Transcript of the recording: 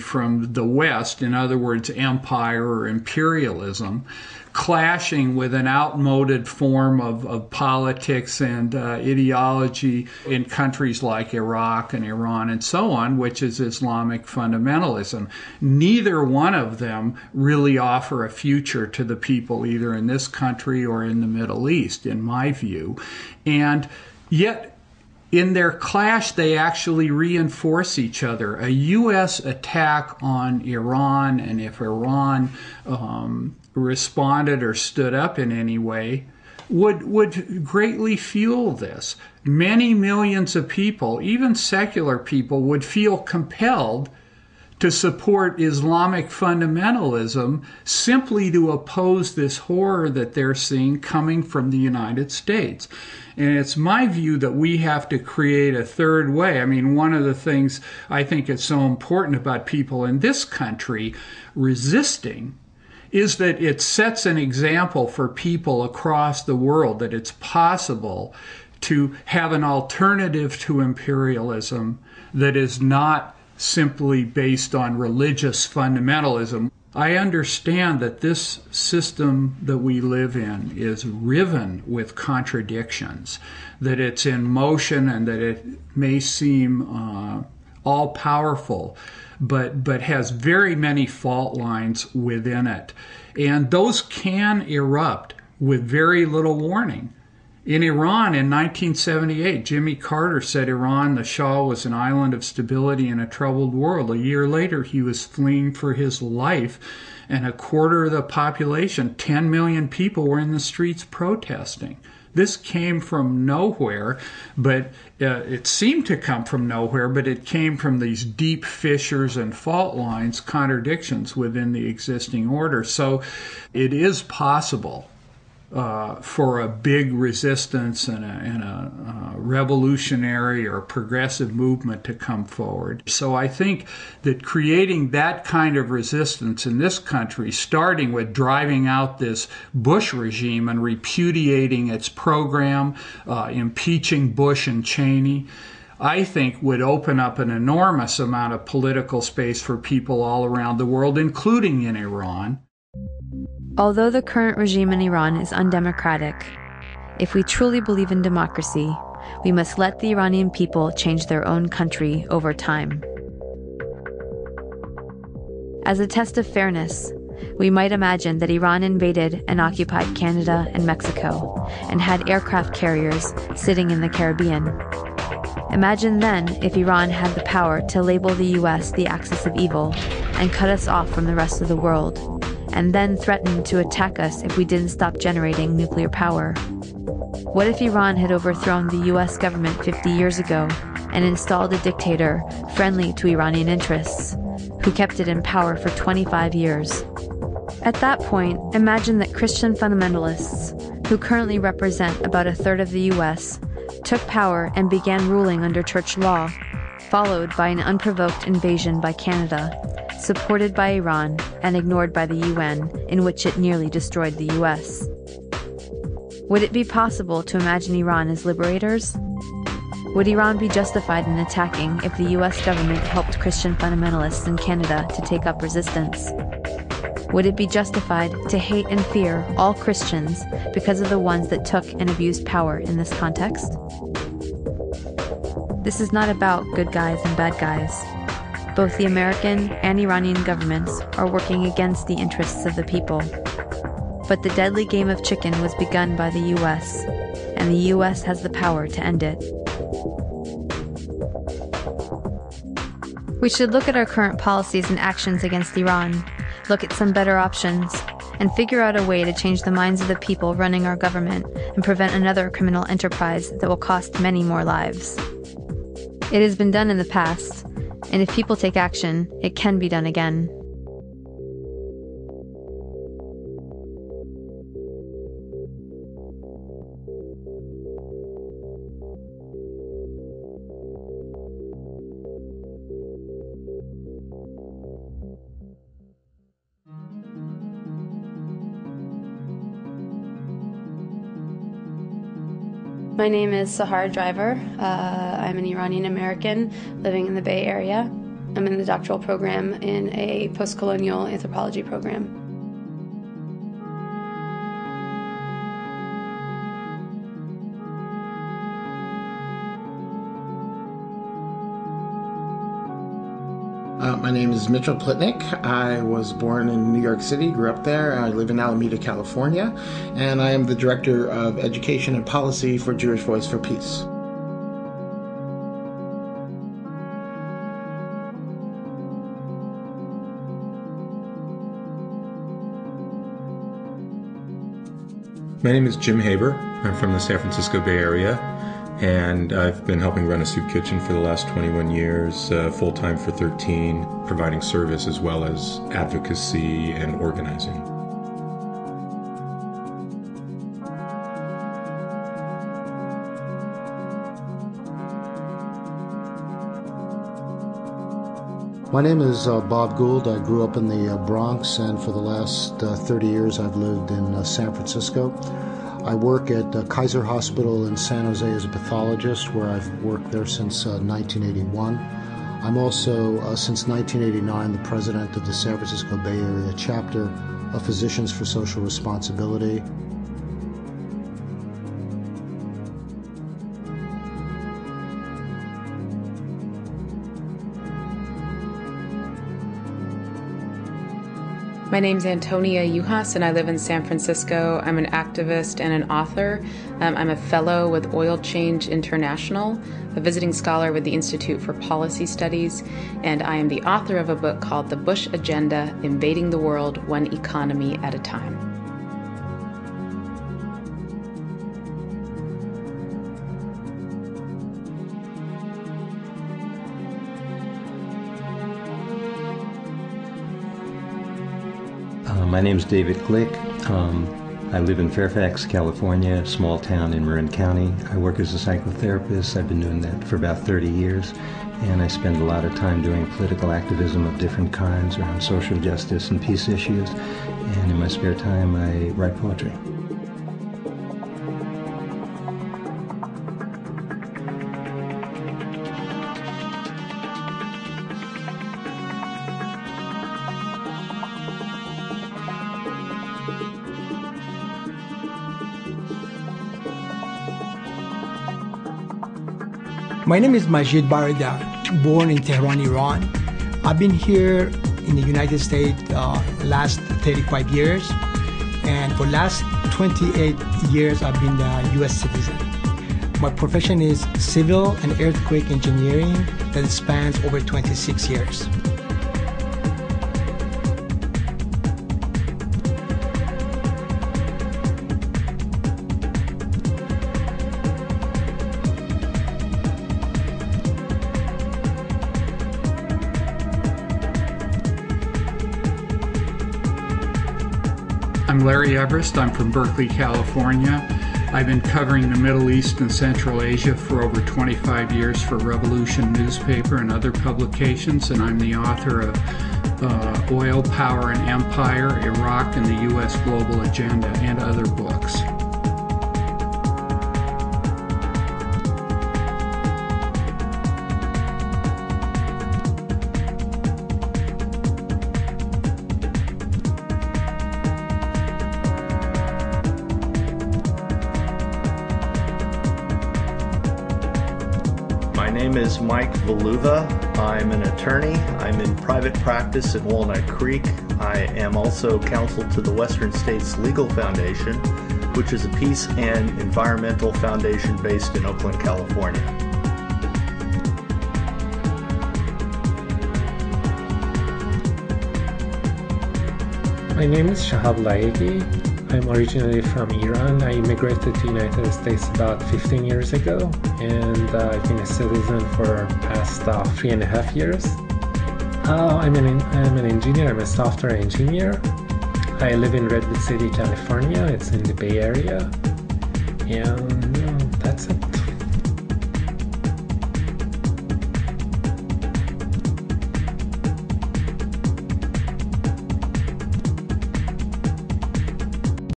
from the West, in other words, empire or imperialism, clashing with an outmoded form of politics and ideology in countries like Iraq and Iran and so on, which is Islamic fundamentalism. Neither one of them really offer a future to the people either in this country or in the Middle East, in my view. And yet, in their clash, they actually reinforce each other. A U.S. attack on Iran, and if Iran responded or stood up in any way, would greatly fuel this. Many millions of people, even secular people, would feel compelled to support Islamic fundamentalism simply to oppose this horror that they're seeing coming from the United States. And it's my view that we have to create a third way. I mean, one of the things I think is so important about people in this country resisting is that it sets an example for people across the world that it's possible to have an alternative to imperialism that is not simply based on religious fundamentalism. I understand that this system that we live in is riven with contradictions, that it's in motion and that it may seem all-powerful, but has very many fault lines within it. And those can erupt with very little warning. In Iran in 1978, Jimmy Carter said Iran, the Shah, was an island of stability in a troubled world. A year later, he was fleeing for his life, and a quarter of the population, 10 million people, were in the streets protesting. This came from nowhere, but it seemed to come from nowhere, but it came from these deep fissures and fault lines, contradictions within the existing order. So it is possible for a big resistance and a revolutionary or progressive movement to come forward. So I think that creating that kind of resistance in this country, starting with driving out this Bush regime and repudiating its program, impeaching Bush and Cheney, I think would open up an enormous amount of political space for people all around the world, including in Iran. Although the current regime in Iran is undemocratic, if we truly believe in democracy, we must let the Iranian people change their own country over time. As a test of fairness, we might imagine that Iran invaded and occupied Canada and Mexico and had aircraft carriers sitting in the Caribbean. Imagine then if Iran had the power to label the US the axis of evil and cut us off from the rest of the world, and then threatened to attack us if we didn't stop generating nuclear power. What if Iran had overthrown the US government 50 years ago and installed a dictator friendly to Iranian interests, who kept it in power for 25 years? At that point, imagine that Christian fundamentalists, who currently represent about a third of the US, took power and began ruling under church law, followed by an unprovoked invasion by Canada, supported by Iran and ignored by the UN, in which it nearly destroyed the US. Would it be possible to imagine Iran as liberators? Would Iran be justified in attacking if the US government helped Christian fundamentalists in Canada to take up resistance? Would it be justified to hate and fear all Christians because of the ones that took and abused power in this context? This is not about good guys and bad guys. Both the American and Iranian governments are working against the interests of the people. But the deadly game of chicken was begun by the US, and the US has the power to end it. We should look at our current policies and actions against Iran, look at some better options, and figure out a way to change the minds of the people running our government and prevent another criminal enterprise that will cost many more lives. It has been done in the past, and if people take action, it can be done again. My name is Sahar Driver. I'm an Iranian American living in the Bay Area. I'm in the doctoral program in a post-colonial anthropology program. My name is Mitchell Plitnick. I was born in New York City, grew up there. I live in Alameda, California, and I am the Director of Education and Policy for Jewish Voice for Peace. My name is Jim Haber. I'm from the San Francisco Bay Area, and I've been helping run a soup kitchen for the last 21 years, full-time for 13, providing service as well as advocacy and organizing. My name is Bob Gould. I grew up in the Bronx, and for the last 30 years I've lived in San Francisco. I work at Kaiser Hospital in San Jose as a pathologist, where I've worked there since 1981. I'm also, since 1989, the president of the San Francisco Bay Area chapter of Physicians for Social Responsibility. My name's Antonia Yuhas, and I live in San Francisco. I'm an activist and an author. I'm a fellow with Oil Change International, a visiting scholar with the Institute for Policy Studies, and I am the author of a book called The Bush Agenda: Invading the World One Economy at a Time. My name is David Glick. I live in Fairfax, California, a small town in Marin County. I work as a psychotherapist. I've been doing that for about 30 years, and I spend a lot of time doing political activism of different kinds around social justice and peace issues, and in my spare time I write poetry. My name is Majid Barada, born in Tehran, Iran. I've been here in the United States last 35 years, and for last 28 years I've been a U.S. citizen. My profession is civil and earthquake engineering that spans over 26 years. I'm Larry Everest. I'm from Berkeley, California. I've been covering the Middle East and Central Asia for over 25 years for Revolution newspaper and other publications, and I'm the author of Oil, Power, and Empire, Iraq and the U.S. Global Agenda, and other books. My name is Mike Valuva. I'm an attorney. I'm in private practice in Walnut Creek. I am also counsel to the Western States Legal Foundation, which is a peace and environmental foundation based in Oakland, California. My name is Shahab Layegi. I'm originally from Iran. I immigrated to the United States about 15 years ago, and I've been a citizen for past 3.5 years. I'm an engineer. I'm a software engineer. I live in Redwood City, California. It's in the Bay Area. And